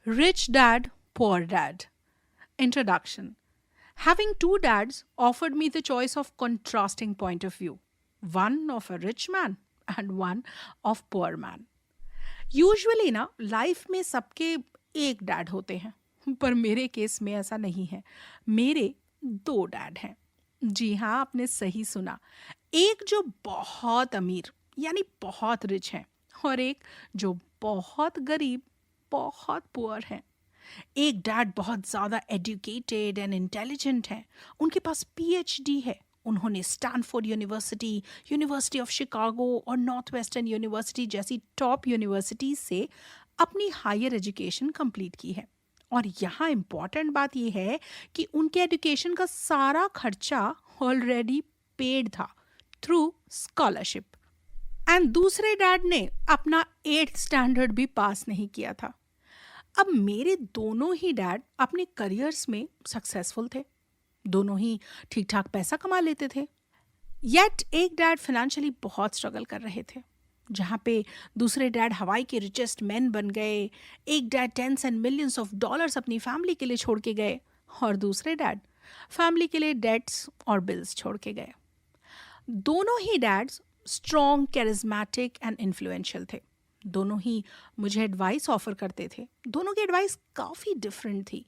Rich Dad, Poor Dad. Introduction. Having two dads offered me the choice of contrasting point of view, one of a rich man and one of poor man. Usually ना life में सबके एक dad होते हैं, पर मेरे case में ऐसा नहीं है। मेरे दो डैड हैं। जी हाँ, आपने सही सुना। एक जो बहुत अमीर यानी बहुत रिच है, और एक जो बहुत गरीब, बहुत पुअर है। एक डैड बहुत ज़्यादा एजुकेटेड एंड इंटेलिजेंट है। उनके पास पीएचडी है। उन्होंने Stanford university, university of Chicago और नॉर्थ वेस्टर्न यूनिवर्सिटी जैसी टॉप यूनिवर्सिटीज से अपनी हायर एजुकेशन कंप्लीट की है। और यहाँ इम्पॉर्टेंट बात यह है कि उनके एजुकेशन का सारा खर्चा ऑलरेडी पेड था थ्रू स्कॉलरशिप। एंड दूसरे डैड ने अपना 8th स्टैंडर्ड भी पास नहीं किया था। अब मेरे दोनों ही डैड अपने करियर्स में सक्सेसफुल थे। दोनों ही ठीक ठाक पैसा कमा लेते थे। येट एक डैड फाइनेंशियली बहुत स्ट्रगल कर रहे थे। जहाँ पे दूसरे डैड हवाई के रिचेस्ट मैन बन गए, एक dad tens and millions of dollars अपनी फैमिली के लिए छोड़ के गए, और दूसरे डैड फैमिली के लिए डेट्स और बिल्स छोड़ के गए। दोनों ही dads strong, charismatic and influential थे। दोनों ही मुझे एडवाइस ऑफर करते थे। दोनों की एडवाइस काफ़ी डिफरेंट थी।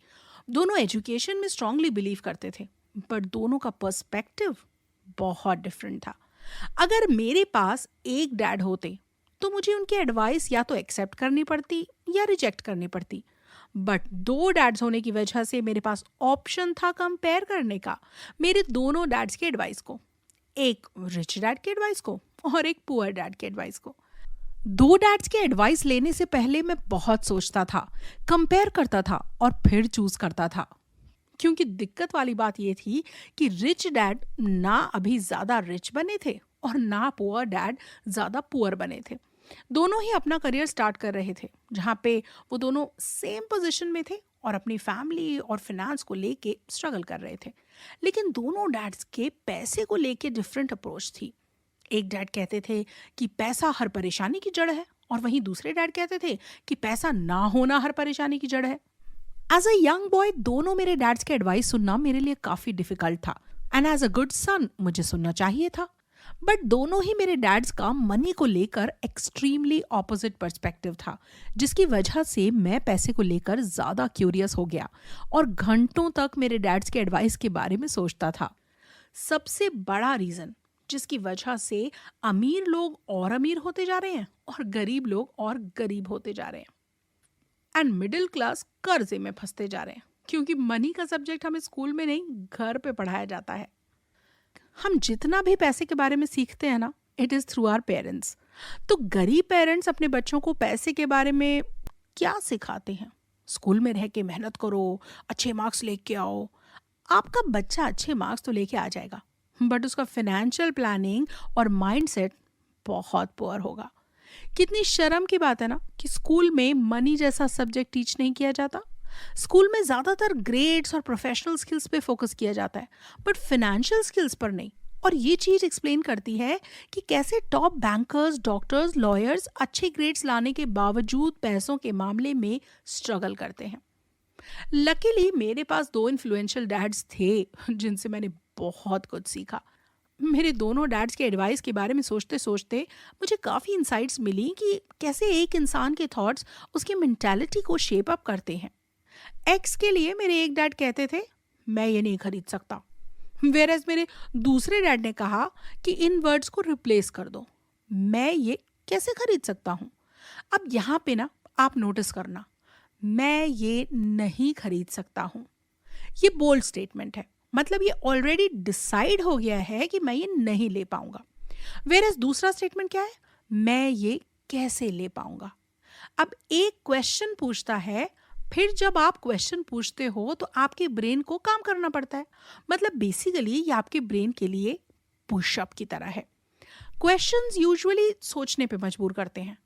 दोनों एजुकेशन में स्ट्रांगली बिलीव करते थे, बट दोनों का पर्सपेक्टिव बहुत डिफरेंट था। अगर मेरे पास एक डैड होते तो मुझे उनकी एडवाइस या तो एक्सेप्ट करनी पड़ती या रिजेक्ट करनी पड़ती। बट दो डैड्स होने की वजह से मेरे पास ऑप्शन था कंपेयर करने का, मेरे दोनों डैड्स के एडवाइस को, एक रिच डैड के एडवाइस को और एक पुअर डैड के एडवाइस को। दो डैड्स के एडवाइस लेने से पहले मैं बहुत सोचता था, कंपेयर करता था और फिर चूज करता था। क्योंकि दिक्कत वाली बात यह थी कि रिच डैड ना अभी ज्यादा रिच बने थे और ना पुअर डैड ज्यादा पुअर बने थे। दोनों ही अपना करियर स्टार्ट कर रहे थे, जहाँ पे वो दोनों सेम पोजीशन में थे और अपनी फैमिली और फिनेंस को लेके स्ट्रगल कर रहे थे। लेकिन दोनों डैड्स के पैसे को लेके डिफरेंट अप्रोच थी। एक डैड कहते थे कि पैसा हर परेशानी की जड़ है, और वहीं दूसरे डैड कहते थे कि पैसा ना होना हर परेशानी की जड़ है। एज अ यंग बॉय दोनों मेरे डैड्स के एडवाइस सुनना मेरे लिए काफी डिफिकल्ट था, and as a good son मुझे सुनना चाहिए था। बट दोनों ही मेरे डैड्स का मनी को लेकर एक्सट्रीमली ऑपोजिट पर्सपेक्टिव था, जिसकी वजह से मैं पैसे को लेकर ज्यादा क्यूरियस हो गया और घंटों तक मेरे डैड्स के एडवाइस के बारे में सोचता था। सबसे बड़ा रीजन जिसकी वजह से अमीर लोग और अमीर होते जा रहे हैं और गरीब लोग और गरीब होते जा रहे हैं, एंड मिडिल क्लास कर्जे में फंसते जा रहे हैं, क्योंकि मनी का सब्जेक्ट हमें स्कूल में नहीं, घर पे पढ़ाया जाता है। हम जितना भी पैसे के बारे में सीखते हैं ना, it is through our parents. तो गरीब पेरेंट्स अपने बच्चों को पैसे के बारे में क्या सिखाते हैं? स्कूल में रह के मेहनत करो, अच्छे मार्क्स लेके आओ। आपका बच्चा अच्छे मार्क्स तो लेके आ जाएगा, बट उसका फाइनेंशियल प्लानिंग और माइंडसेट बहुत पुअर होगा। कितनी शर्म की बात है ना कि स्कूल में मनी जैसा सब्जेक्ट टीच नहीं किया जाता। स्कूल में ज़्यादातर ग्रेड्स और प्रोफेशनल स्किल्स पे फोकस किया जाता है, बट फाइनेंशियल स्किल्स पर नहीं। और ये चीज़ एक्सप्लेन करती है कि कैसे टॉप बैंकर्स, डॉक्टर्स, लॉयर्स अच्छे ग्रेड्स लाने के बावजूद पैसों के मामले में स्ट्रगल करते हैं। लकीली मेरे पास दो इन्फ्लुएंशियल डैड्स थे जिनसे मैंने बहुत कुछ सीखा। मेरे दोनों डैड्स के एडवाइस के बारे में सोचते सोचते मुझे काफ़ी इंसाइट्स मिली कि कैसे एक इंसान के थॉट्स उसकी मेंटालिटी को शेप अप करते हैं। एक्स के लिए मेरे एक डैड कहते थे, मैं ये नहीं खरीद सकता, वेयरएज मेरे दूसरे डैड ने कहा कि इन वर्ड्स को रिप्लेस कर दो, मैं ये कैसे खरीद सकता हूँ। अब यहाँ पे ना आप नोटिस करना, मैं ये नहीं खरीद सकता हूँ, ये बोल्ड स्टेटमेंट है। मतलब ये ऑलरेडी डिसाइड हो गया है कि मैं ये नहीं ले पाऊंगा। वेरएज दूसरा स्टेटमेंट क्या है? मैं ये कैसे ले पाऊंगा। अब एक क्वेश्चन पूछता है, फिर जब आप क्वेश्चन पूछते हो तो आपके ब्रेन को काम करना पड़ता है। मतलब बेसिकली ये आपके ब्रेन के लिए पुशअप की तरह है। क्वेश्चंस यूजुअली सोचने पे मजबूर करते हैं,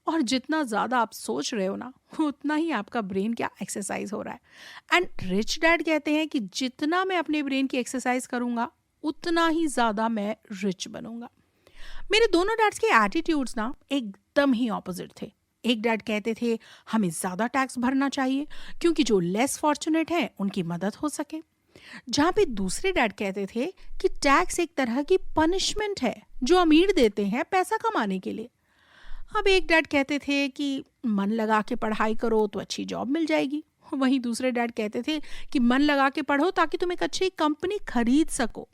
और जितना ज़्यादा आप सोच रहे हो ना, उतना ही आपका ब्रेन क्या एक्सरसाइज हो रहा है। एंड रिच डैड कहते हैं कि जितना मैं अपने ब्रेन की एक्सरसाइज करूँगा उतना ही ज़्यादा मैं रिच बनूंगा। मेरे दोनों डैड्स के एटीट्यूड्स ना एकदम ही ऑपोजिट थे। एक डैड कहते थे हमें ज़्यादा टैक्स भरना चाहिए क्योंकि जो लेस फॉर्चुनेट हैं उनकी मदद हो सके। जहाँ पे दूसरे डैड कहते थे कि टैक्स एक तरह की पनिशमेंट है जो अमीर देते हैं पैसा कमाने के लिए। अब एक डैड कहते थे कि मन लगा के पढ़ाई करो तो अच्छी जॉब मिल जाएगी। वहीं दूसरे डैड कहते थे कि मन लगा के पढ़ो ताकि तुम एक अच्छी कंपनी खरीद सको।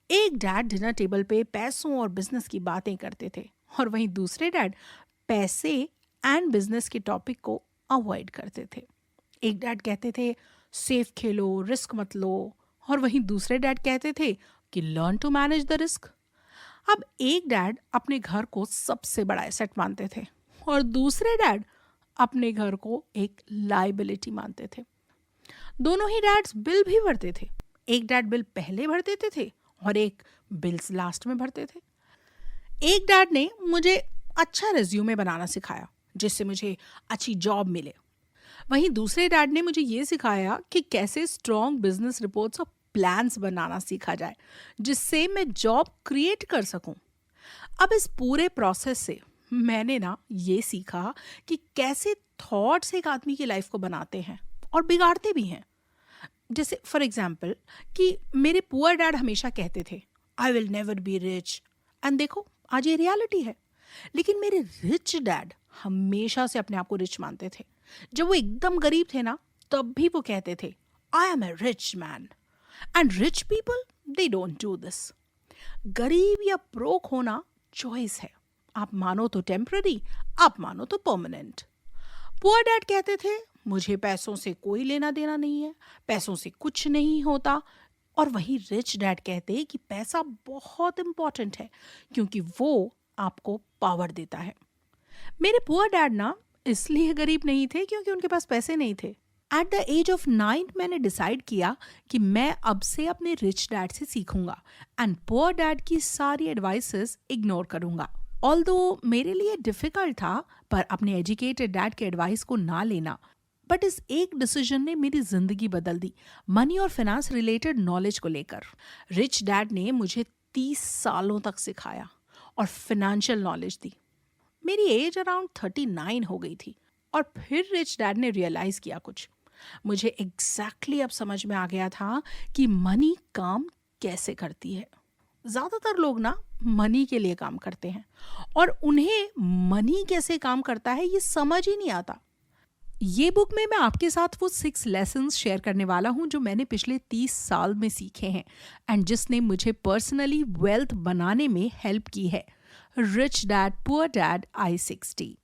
एक डैड डिनर टेबल पे पैसों और बिजनेस की बातें करते थे और वहीं दूसरे डैड पैसे एंड बिजनेस के टॉपिक को अवॉइड करते थे। एक डैड कहते थे सेफ खेलो, रिस्क मत लो, और वहीं दूसरे डैड कहते थे कि learn to manage the risk. अब एक डैड अपने घर को सबसे बड़ा एसेट मानते थे और दूसरे डैड अपने घर को एक लाइबिलिटी मानते थे। दोनों ही डैड्स बिल भी भरते थे। एक डैड बिल पहले भर देते थे और एक बिल्स लास्ट में भरते थे। एक डैड ने मुझे अच्छा रिज्यूमे बनाना सिखाया जिससे मुझे अच्छी जॉब मिले। वहीं दूसरे डैड ने मुझे ये सिखाया कि कैसे स्ट्रॉन्ग बिजनेस रिपोर्ट्स और प्लान्स बनाना सीखा जाए जिससे मैं जॉब क्रिएट कर सकूं। अब इस पूरे प्रोसेस से मैंने ना ये सीखा कि कैसे थॉट्स एक आदमी की लाइफ को बनाते हैं और बिगाड़ते भी हैं। जैसे फॉर एग्जाम्पल कि मेरे पुअर डैड हमेशा कहते थे I will never be rich, and देखो आज ये रियलिटी है। लेकिन मेरे रिच डैड हमेशा से अपने आप को रिच मानते थे। जब वो एकदम गरीब थे ना तब भी वो कहते थे I am a rich man, and rich people they don't do this. गरीब या ब्रोक होना चॉइस है, आप मानो तो टेम्पररी, आप मानो तो परमानेंट। पुअर डैड कहते थे मुझे पैसों से कोई लेना देना नहीं है, पैसों से कुछ नहीं होता। और वही रिच डैड कहते कि पैसा बहुत इंपॉर्टेंट है क्योंकि वो आपको पावर देता है। मेरे पुअर डैड ना इसलिए गरीब नहीं थे क्योंकि उनके पास पैसे नहीं थे। एट द एज ऑफ 9 मैंने डिसाइड किया कि मैं अब से अपने रिच डैड से सीखूंगा एंड पुअर डैड की सारी एडवाइसेस इग्नोर करूंगा। ऑल्दो मेरे लिए डिफिकल्ट था पर अपने एजुकेटेड डैड के एडवाइस को ना लेना, बट इस एक डिसीजन ने मेरी जिंदगी बदल दी मनी और फाइनेंस रिलेटेड नॉलेज को लेकर। रिच डैड ने मुझे 30 सालों तक सिखाया और फाइनेंशियल नॉलेज दी। मेरी एज अराउंड 39 हो गई थी और फिर रिच डैड ने रियलाइज किया कुछ। मुझे एग्जैक्टली अब समझ में आ गया था कि मनी काम कैसे करती है। ज़्यादातर लोग ना मनी के लिए काम करते हैं और उन्हें मनी कैसे काम करता है ये समझ ही नहीं आता। ये बुक में मैं आपके साथ वो 6 लेसन्स शेयर करने वाला हूँ जो मैंने पिछले 30 साल में सीखे हैं एंड जिसने मुझे पर्सनली वेल्थ बनाने में हेल्प की है। Rich dad poor dad I-60।